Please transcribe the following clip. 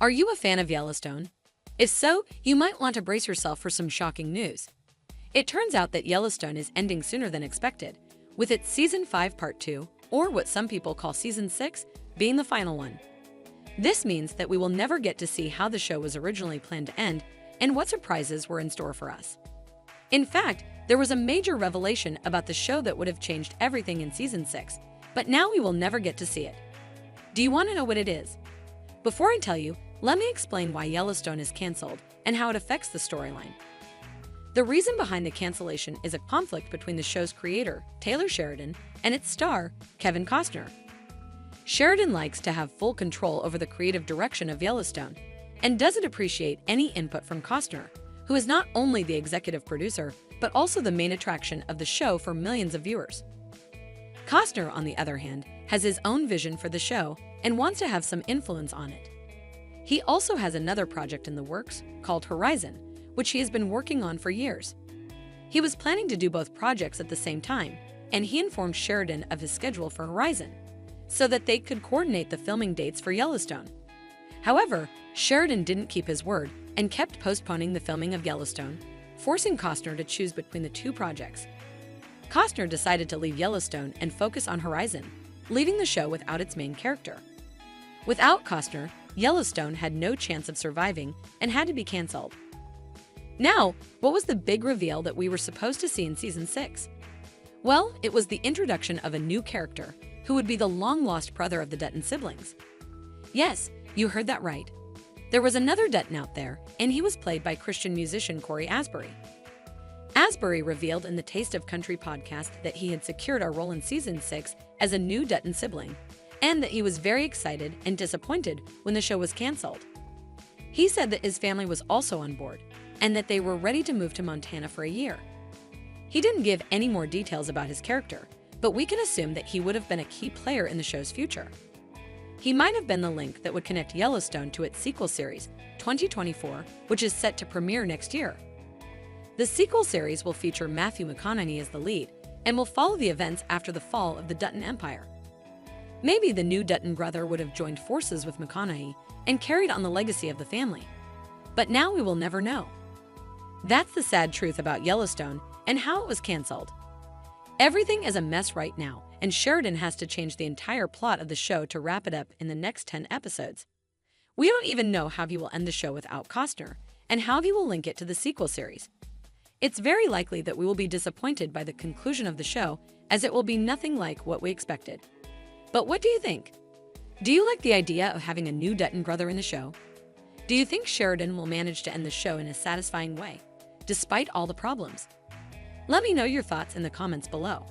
Are you a fan of Yellowstone? If so, you might want to brace yourself for some shocking news. It turns out that Yellowstone is ending sooner than expected, with its Season 5 Part 2, or what some people call Season 6, being the final one. This means that we will never get to see how the show was originally planned to end and what surprises were in store for us. In fact, there was a major revelation about the show that would have changed everything in Season 6, but now we will never get to see it. Do you want to know what it is? Before I tell you, let me explain why Yellowstone is canceled and how it affects the storyline. The reason behind the cancellation is a conflict between the show's creator, Taylor Sheridan, and its star, Kevin Costner. Sheridan likes to have full control over the creative direction of Yellowstone and doesn't appreciate any input from Costner, who is not only the executive producer, but also the main attraction of the show for millions of viewers. Costner, on the other hand, has his own vision for the show and wants to have some influence on it. He also has another project in the works called Horizon, which he has been working on for years. He was planning to do both projects at the same time, and he informed Sheridan of his schedule for Horizon, so that they could coordinate the filming dates for Yellowstone. However, Sheridan didn't keep his word and kept postponing the filming of Yellowstone, forcing Costner to choose between the two projects. Costner decided to leave Yellowstone and focus on Horizon, leaving the show without its main character. Without Costner, Yellowstone had no chance of surviving and had to be canceled. Now, what was the big reveal that we were supposed to see in Season 6? Well, it was the introduction of a new character who would be the long-lost brother of the Dutton siblings. Yes, you heard that right. There was another Dutton out there, and he was played by Christian musician Corey Asbury. Asbury revealed in the Taste of Country podcast that he had secured a role in Season 6 as a new Dutton sibling, and that he was very excited and disappointed when the show was canceled. He said that his family was also on board, and that they were ready to move to Montana for a year. He didn't give any more details about his character, but we can assume that he would have been a key player in the show's future. He might have been the link that would connect Yellowstone to its sequel series, 2024, which is set to premiere next year. The sequel series will feature Matthew McConaughey as the lead and will follow the events after the fall of the Dutton Empire. Maybe the new Dutton brother would have joined forces with McConaughey and carried on the legacy of the family. But now we will never know. That's the sad truth about Yellowstone and how it was canceled. Everything is a mess right now, and Sheridan has to change the entire plot of the show to wrap it up in the next 10 episodes. We don't even know how he will end the show without Costner, and how he will link it to the sequel series. It's very likely that we will be disappointed by the conclusion of the show, as it will be nothing like what we expected. But what do you think? Do you like the idea of having a new Dutton brother in the show? Do you think Sheridan will manage to end the show in a satisfying way, despite all the problems? Let me know your thoughts in the comments below.